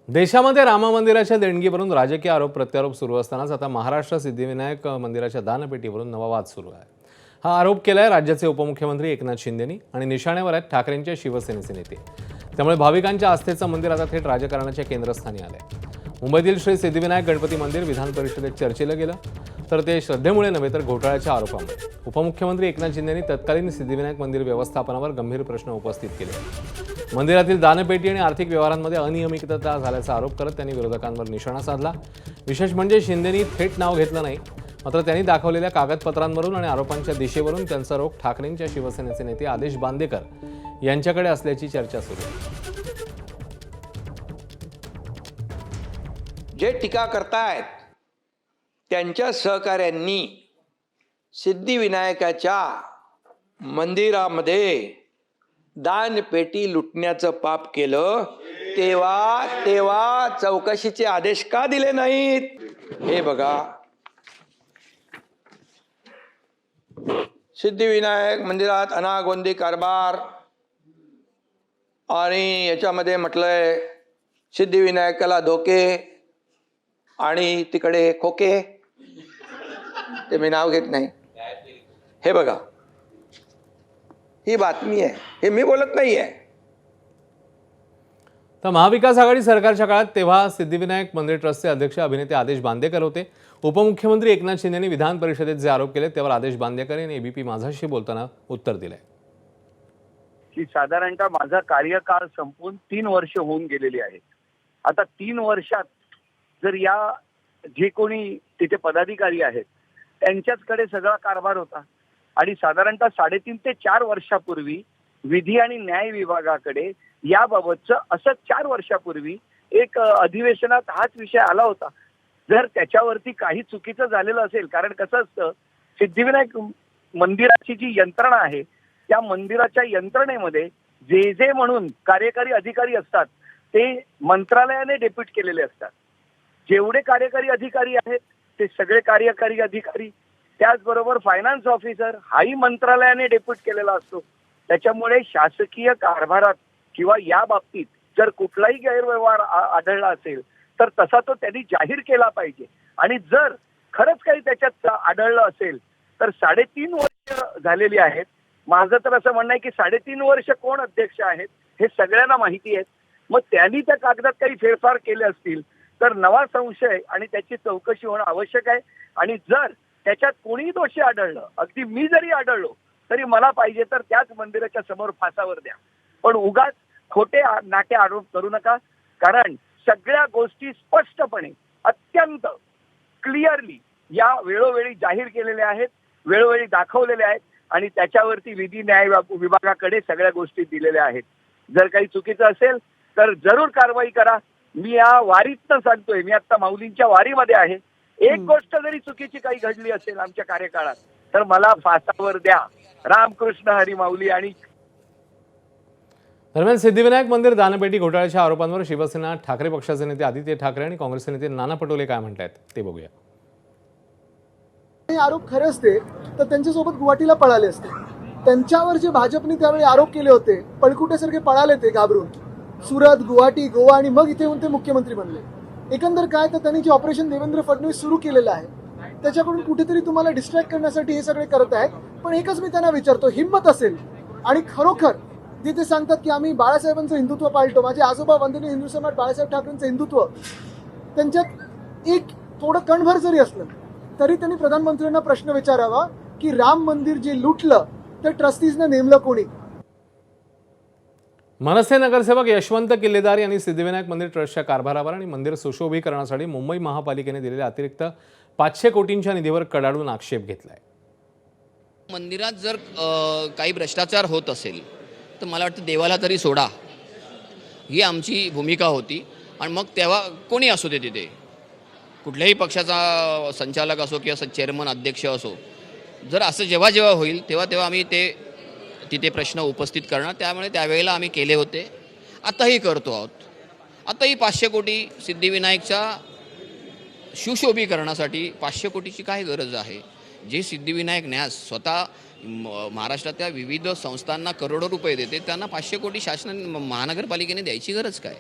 देशामध्ये राम मंदिराच्या देणगीवरून राजकीय आरोप प्रत्यारोप सुरू असतानाच आता महाराष्ट्र सिद्धिविनायक मंदिराच्या दानपेटीवरून नवा वाद सुरू आहे। हा आरोप केलाय राज्याचे उपमुख्यमंत्री एकनाथ शिंदेनी आणि निशाण्यावर आहेत ठाकरेंचे शिवसेनेचे नेते। त्यामुळे भाविकांच्या आस्थेचं मंदिर आता थेट राजकारणाच्या केंद्रस्थानी आलंय। मुंबईतील श्री सिद्धिविनायक गणपती मंदिर विधान परिषदेत चर्चेला गेलं, तर ते श्रद्धेमुळे नव्हे तर घोटाळ्याच्या आरोपामुळे। उपमुख्यमंत्री एकनाथ शिंदेनी तत्कालीन सिद्धिविनायक मंदिर व्यवस्थापनावर गंभीर प्रश्न उपस्थित केले। मंदिरातील दानपेटी आणि आर्थिक व्यवहारांमध्ये अनियमितता झाल्याचा आरोप करत त्यांनी विरोधकांवर निशाणा साधला। विशेष म्हणजे शिंदेनी थेट नाव घेतलं नाही, मात्र त्यांनी दाखवलेल्या कागदपत्रांवरून आणि आरोपांच्या दिशेवरून त्यांचा रोख ठाकरेंच्या शिवसेनेचे नेते आदेश बांदेकर यांच्याकडे असल्याची चर्चा सुरू आहे। जे टीका करतायत त्यांच्या सहकाऱ्यांनी सिद्धिविनायकाच्या मंदिरामध्ये दानपेटी लुटण्याचं पाप केलं, तेव्हा चौकशीचे आदेश का दिले नाहीत? हे बघा, सिद्धिविनायक मंदिरात अनागोंदी कारभार आणि याच्यामध्ये म्हटलंय सिद्धिविनायकाला धोके आणि तिकडे खोके, ते मी नाव घेत नाही। हे बघा, ही बातमी आहे, हे मी बोलत नाहीये। तर महाविकास आघाडी सरकारच्या काळात तेव्हा सिद्धिविनायक मंदिर ट्रस्टचे अध्यक्ष अभिनेते आदेश बांदेकर होते। उपमुख्यमंत्री एकनाथ शिंदेनी विधान परिषदेत जे आरोप केले त्यावर आदेश बांदेकर यांनी एबीपी माझाशी बोलताना उत्तर दिलंय की साधारणतः माझा कार्यकाळ संपून 3 वर्ष होऊन गेलेली आहेत। आता 3 वर्षात जर या जे कोणी तिथे पदाधिकारी आहेत त्यांच्याचकडे सगळा कारभार होता आणि साधारणतः 3.5 ते 4 वर्षापूर्वी विधी आणि न्याय विभागाकडे याबाबतचं असं 4 वर्षापूर्वी एक अधिवेशनात हाच विषय आला होता। जर त्याच्यावरती काही चुकीचं झालेलं असेल, कारण कसं असतं, सिद्धिविनायक मंदिराची जी यंत्रणा आहे त्या मंदिराच्या यंत्रणेमध्ये जे म्हणून कार्यकारी अधिकारी असतात ते मंत्रालयाने डेप्यूट केलेले असतात। जेवढे कार्यकारी अधिकारी आहेत ते सगळे कार्यकारी अधिकारी, त्याचबरोबर फायनान्स ऑफिसर हाही मंत्रालयाने डेप्यूट केलेला असतो। त्याच्यामुळे शासकीय कारभारात किंवा या बाबतीत जर कुठलाही गैरव्यवहार आढळला असेल तर तसा तो त्यांनी जाहीर केला पाहिजे। आणि जर खरंच काही त्याच्यात आढळलं असेल तर 3.5 वर्ष झालेली आहेत। माझं तर असं म्हणणं आहे की 3.5 वर्ष कोण अध्यक्ष आहेत हे सगळ्यांना माहिती आहे। मग त्यांनी त्या कागदात काही फेरफार केले असतील तर नवा संशय आणि त्याची चौकशी होणं आवश्यक आहे। आणि जर त्याच्यात कोणीही दोषी आढळलं, अगदी मी जरी आढळलो तरी मला पाहिजे तर त्याच मंदिराच्या समोर फासावर द्या, पण उगाच खोटे नाटे आरोप करू नका। कारण सगळ्या गोष्टी स्पष्टपणे अत्यंत क्लिअरली या वेळोवेळी जाहीर केलेल्या आहेत, वेळोवेळी दाखवलेल्या आहेत आणि त्याच्यावरती विधी न्याय विभागाकडे सगळ्या गोष्टी दिलेल्या आहेत। जर काही चुकीचं असेल तर जरूर कारवाई करा। मी या वारीतनं सांगतोय, मी आता माऊलींच्या वारीमध्ये आहे। एक गोष्ट जरी चुकीची काही घडली असेल आमच्या कार्यकाळात तर मला फासावर द्या। रामकृष्ण हरी माऊली। आणि दरम्यान सिद्धिविनायक मंदिर दानपेटी घोटाळ्याच्या आरोपांवर शिवसेना ठाकरे पक्षाचे नेते आदित्य ठाकरे आणि काँग्रेसचे नेते नाना पटोले काय म्हणतायत ते बघूया। हे आरोप खरे असते तर त्यांच्यासोबत गुवाहाटीला पळाले असते। त्यांच्यावर जे भाजपने त्यावेळी आरोप केले होते, पळकुट्यासारखे पळाले ते घाबरून सुरत, गुवाहाटी, गोवा आणि मग इथे येऊन ते मुख्यमंत्री बनले। एकंदर काय तर त्यांनी जे ऑपरेशन देवेंद्र फडणवीस सुरू केलेलं आहे त्याच्याकडून कुठेतरी तुम्हाला डिस्ट्रॅक्ट करण्यासाठी हे सगळे करत आहेत। पण एकच मी त्यांना विचारतो, हिंमत असेल आणि खरोखर जे ते सांगतात की आम्ही बाळासाहेबांचं हिंदुत्व पाळतो, माझे आजोबा वंदनीय हिंदू सम्राट बाळासाहेब ठाकरेंचं हिंदुत्व, त्यांच्यात एक थोडं कणभर जरी असलं तरी त्यांनी प्रधानमंत्र्यांना प्रश्न विचारावा की राम मंदिर जे लुटलं ते ट्रस्टीजने नेमलं कोणी? मनसे नगरसेवक यशवंत किल्लेदार यांनी सिद्धिविनायक मंदिर ट्रस्टच्या कारभारावर आणि मंदिर सुशोभीकरणासाठी मुंबई महापालिकेने दिलेल्या अतिरिक्त 500 कोटींच्या निधीवर कडाडून आक्षेप घेतलाय। मंदिरात जर काही भ्रष्टाचार होत असेल तर मला वाटतं देवाला तरी सोडा, ही आमची भूमिका होती। आणि मग तेव्हा कोणी असो ते तिथे, कुठल्याही पक्षाचा संचालक असो किंवा चेअरमन अध्यक्ष असो, जर असं जेव्हा जेव्हा होईल तेव्हा आम्ही तिथे प्रश्न उपस्थित करणार। त्यामुळे त्यावेळेला आम्ही केले होते, आताही करतो आहोत। आताही 500 कोटी सिद्धिविनायकच्या सुशोभीकरणासाठी 500 कोटीची काय गरज आहे? जे सिद्धिविनायक न्यास स्वतः महाराष्ट्रातल्या विविध संस्थांना करोडो रुपये देते, त्यांना 500 कोटी शासनाने महानगरपालिकेने द्यायची गरज काय?